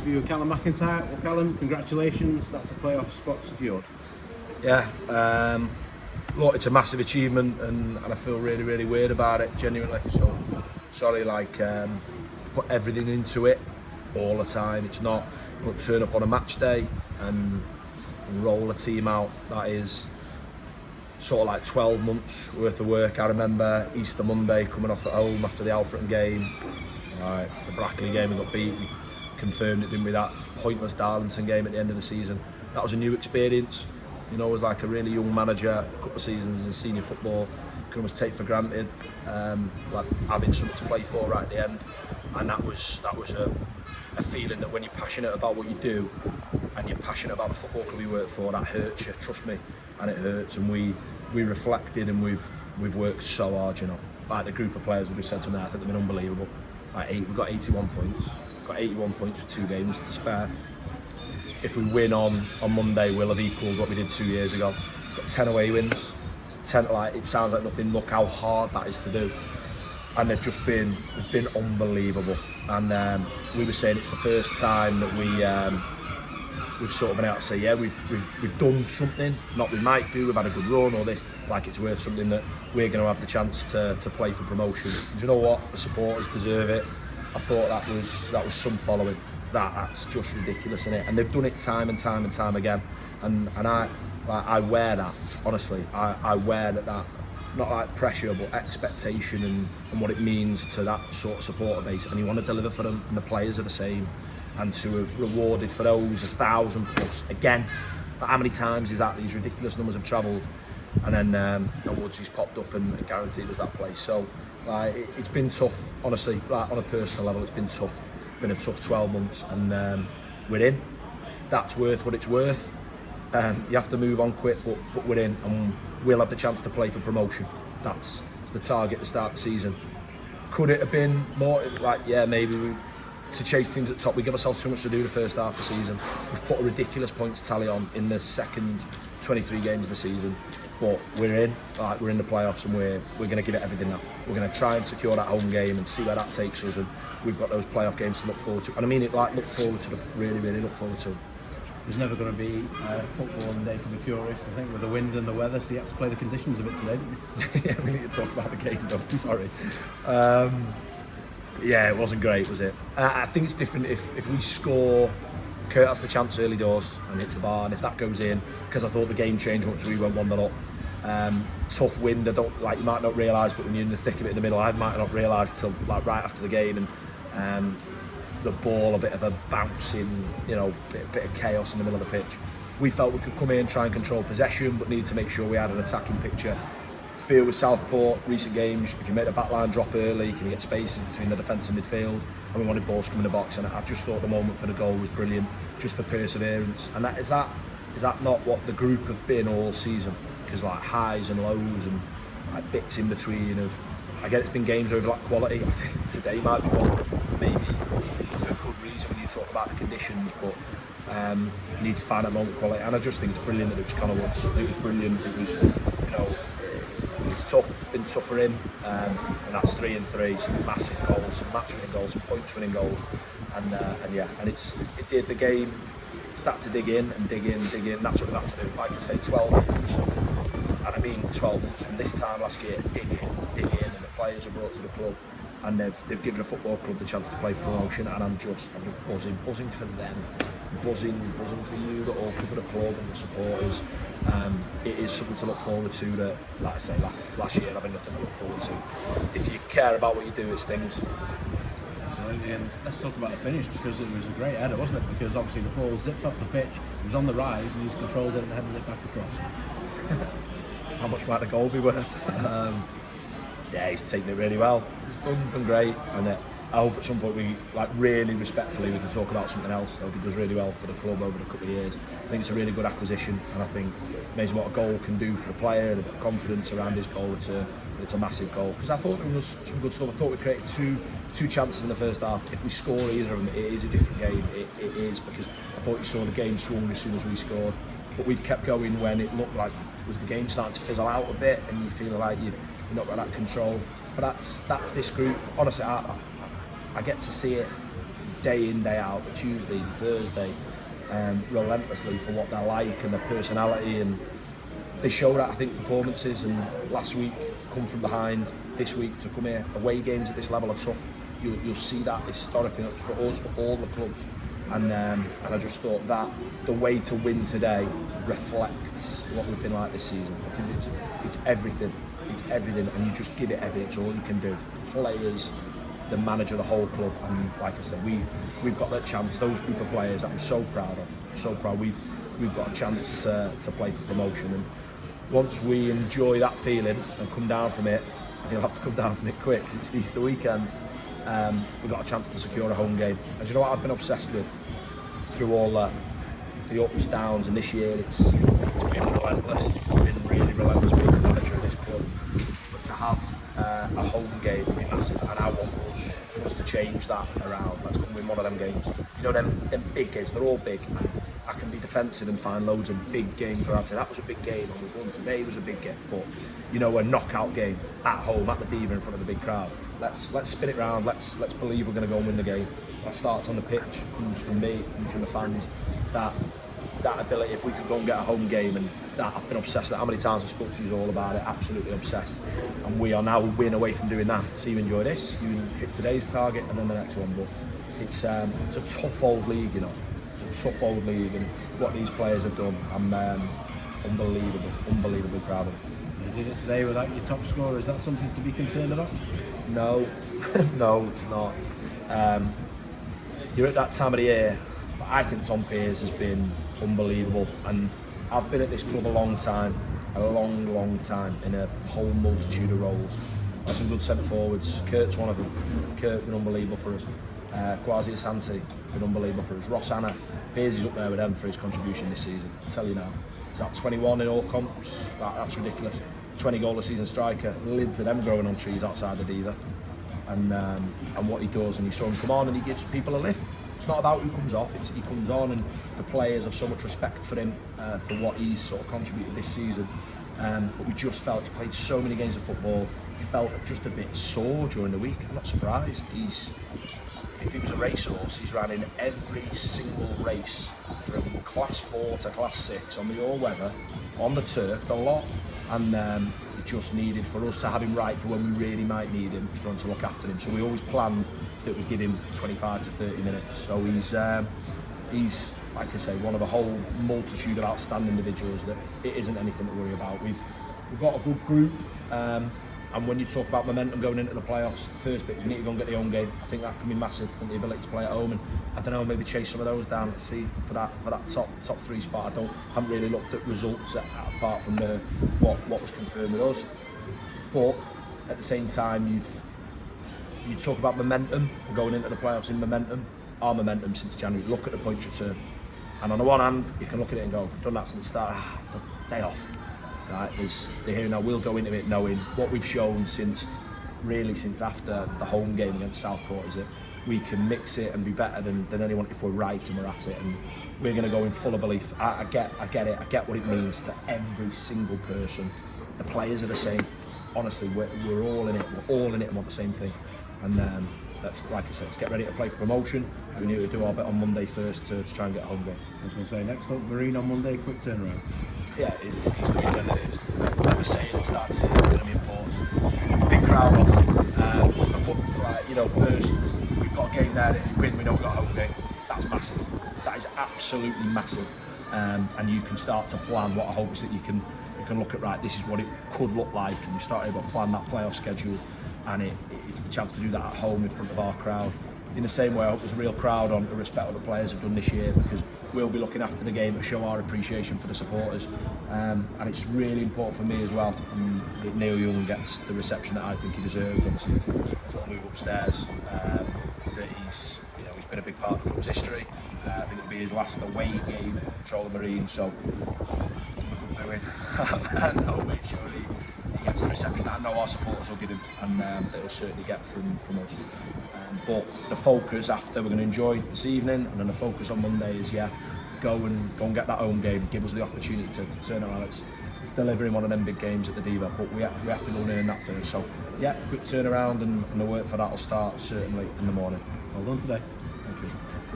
For you, Callum McIntyre. Well, Callum, congratulations. That's a playoff spot secured. Yeah, look, it's a massive achievement, and I feel really, really weird about it, genuinely. So, sorry, put everything into it all the time. It's not, turn up on a match day and roll a team out. That is sort of like 12 months worth of work. I remember Easter Monday coming off at home after the Alfreton game, the Brackley game, we got beat. We confirmed it, didn't we? That pointless Darlington game at the end of the season. That was a new experience. You know, as like a really young manager, a couple of seasons in senior football, you can almost take for granted, like having something to play for right at the end. And that was a feeling that when you're passionate about what you do and you're passionate about the football club you work for, that hurts you, trust me, and it hurts. And we reflected, and we've worked so hard, you know. Like the group of players we just said to them, I think they've been unbelievable. We've got 81 points. Got 81 points with 2 games to spare. If we win on Monday, we'll have equalled what we did 2 years ago. Got 10 away wins. 10, it sounds like nothing. Look how hard that is to do. And they've been unbelievable. And we were saying it's the first time that we've sort of been able to say, yeah, we've done something. Not we might do. We've had a good run or this. Like it's worth something that we're going to have the chance to play for promotion. Do you know what? The supporters deserve it. I thought that was some following. That's just ridiculous, isn't it? And they've done it time and time and time again. And I wear that, honestly. I wear that not like pressure, but expectation and what it means to that sort of supporter base. And you want to deliver for them, and the players are the same. And to have rewarded for those 1,000 plus again. How many times is that? These ridiculous numbers have travelled, and then Woodsy's popped up and guaranteed us that place. So. It's been tough, honestly. On a personal level, it's been tough. It's been a tough 12 months, and we're in. That's worth what it's worth. You have to move on quick, but we're in, and we'll have the chance to play for promotion. That's the target to start the season. Could it have been more? Yeah, maybe. To chase teams at the top, we give ourselves too much to do the first half of the season. We've put a ridiculous points tally on in the second 23 games of the season. But we're in the playoffs, and we're going to give it everything now. We're going to try and secure that home game and see where that takes us, and we've got those playoff games to look forward to. And I mean it, look forward to them, really, really look forward to them. There's never going to be football on the day for the curious, I think, with the wind and the weather, so you have to play the conditions of it today, didn't you? Yeah, we need to talk about the game, though, sorry. Yeah, it wasn't great, was it? I think it's different if we score. Kurt has the chance early doors and hits the bar, and if that goes in, because I thought the game changed once we went 1-0 up. Tough wind, you might not realise, but when you're in the thick of it in the middle, I might not realise till right after the game, and the ball, a bit of a bouncing, bit of chaos in the middle of the pitch. We felt we could come in, try and control possession, but needed to make sure we had an attacking picture. Feel with Southport, recent games, if you make the back line drop early, can you get spaces between the defence and midfield? And we wanted balls to come in the box, and I just thought the moment for the goal was brilliant, just for perseverance. And is that not what the group have been all season? Because highs and lows and bits in between I get it's been games over quality. I think today might be one, maybe for good reason when you talk about the conditions, but you need to find that moment of quality. And I just think it's brilliant that it was Connor Woods. It was brilliant. It was, it's tough, been tough for him, and that's 3 and 3, some massive goals, some match-winning goals, some points-winning goals, and it did the game. Start to dig in. That's what we've had to do. Like I say, 12 months of, and I mean 12 months from this time last year, dig in, and the players are brought to the club, and they've given a football club the chance to play for promotion, and I'm just buzzing for them, buzzing for you, the all people at the club and the supporters. It is something to look forward to that, like I say, last year I've been nothing to look forward to. If you care about what you do, it's things. Absolutely, and let's talk about the finish, because it was a great header, wasn't it? Because obviously the ball zipped off the pitch, it was on the rise, and he's controlled it and headed it back across. How much might the goal be worth? Yeah, he's taken it really well. He's done great, and I hope at some point we, really respectfully, we can talk about something else. I hope he does really well for the club over the couple of years. I think it's a really good acquisition, and I think amazing what a goal can do for the player and a bit of confidence around his goal return. It's a massive goal, because I thought there was some good stuff. I thought we created two chances in the first half. If we score either of them, it is a different game. It is, because I thought you saw the game swung as soon as we scored. But we've kept going when it looked like was the game starting to fizzle out a bit, and you feel like you've not got that control. But that's this group. Honestly, I get to see it day in, day out, the Tuesday, the Thursday, relentlessly for what they're like and their personality, and they show that, I think, performances. And last week, to come from behind, this week to come here, away games at this level are tough. You'll see that historically, not just for us, for all the clubs. And I just thought that the way to win today reflects what we've been like this season, because it's everything. It's everything, and you just give it everything. It's all you can do. Players, the manager, the whole club, and like I said, we've got that chance. Those group of players that I'm so proud of, so proud. We've got a chance to play for promotion, and once we enjoy that feeling and come down from it, and you'll have to come down from it quick because it's Easter weekend. We've got a chance to secure a home game. And you know what I've been obsessed with through all the ups, downs, and this year it's been relentless. It's been really relentless being the manager of this club. But to have a home game would be massive, and I want us to change that around. Let's go and win one of them games. You know, them big games, they're all big. I can be defensive and find loads of big games where I'd say that was a big game, and we won today was a big game. But you know, a knockout game at home at the Diva in front of the big crowd. Let's spin it round. Let's believe we're going to go and win the game. That starts on the pitch, comes from me, comes from the fans. That ability, if we could go and get a home game, and that I've been obsessed with. How many times I've spoken to you all about it? Absolutely obsessed. And we are now a win away from doing that. So you enjoy this, you hit today's target, and then the next one. But it's a tough old league, you know. It's a tough old league, and what these players have done, I'm unbelievably proud of them. You did it today without your top scorer. Is that something to be concerned about? No, no, it's not. You're at that time of the year. I think Tom Pearce has been unbelievable, and I've been at this club a long time, in a whole multitude of roles. There's some good centre forwards. Kurt's one of them. Kurt been unbelievable for us. Kwasi Asante been unbelievable for us. Ross Anna, Pearce is up there with them for his contribution this season. I tell you now, he's at 21 in all comps. That's ridiculous. 20 goal a season striker. Lids of them growing on trees outside the Diva, and what he does, and you saw him come on and he gives people a lift. It's not about who comes off, it's he comes on, and the players have so much respect for him for what he's sort of contributed this season. But we just felt he played so many games of football, he felt just a bit sore during the week. I'm not surprised. If he was a racehorse, he's ran in every single race from class 4 to class 6 on the all-weather, on the turf, the lot. And it just needed for us to have him right for when we really might need him, trying to look after him. So we always planned that we'd give him 25 to 30 minutes. So he's like I say, one of a whole multitude of outstanding individuals that it isn't anything to worry about. We've got a good group, and when you talk about momentum going into the playoffs, the first bit is you need to go and get the home game. I think that can be massive, the ability to play at home, and I don't know, maybe chase some of those down. Let's see for that top 3 spot. Haven't really looked at results apart from what was confirmed with us. But at the same time, you talk about momentum, going into the playoffs in momentum. Our momentum since January, look at the points return. And on the one hand, you can look at it and go, we've done that since the start, the day off. Right, they're here now, we'll go into it knowing what we've shown since after the home game against Southport is that we can mix it and be better than anyone if we're right and we're at it, and we're going to go in full of belief. I get it, I get what it means to every single person. The players are the same. Honestly, we're all in it, and want the same thing. And let's, like I said, let's get ready to play for promotion. We need to do our bit on Monday first to try and get a home game. I was going to say, next up, Marine on Monday, quick turnaround. Yeah, it's Easter weekend, it is. Like we say, it's start of the season, it's going to be important. Big crowd on. First, we've got a game there that if we win, we don't got a home game. That's massive. That is absolutely massive. And you can start to plan what I hope is that you can look at, right, this is what it could look like, and you start able to plan that playoff schedule, and it's the chance to do that at home in front of our crowd. In the same way, I hope there's a real crowd on to respect what the players have done this year, because we'll be looking after the game to show our appreciation for the supporters. And it's really important for me as well that Neil Young gets the reception that I think he deserves. Obviously, as a little move upstairs, that he's been a big part of the club's history. I think it'll be his last away game at Control the Marine, so we're doing. And I'll make sure he gets the reception that I know our supporters will give him, and that he'll certainly get from us. But the focus after, we're going to enjoy this evening, and then the focus on Monday is go and get that home game, give us the opportunity to turn around. It's delivering one of them big games at the Diva, but we have to go and earn that first. So quick turnaround, and the work for that will start certainly in the morning. Well done today. Thank you.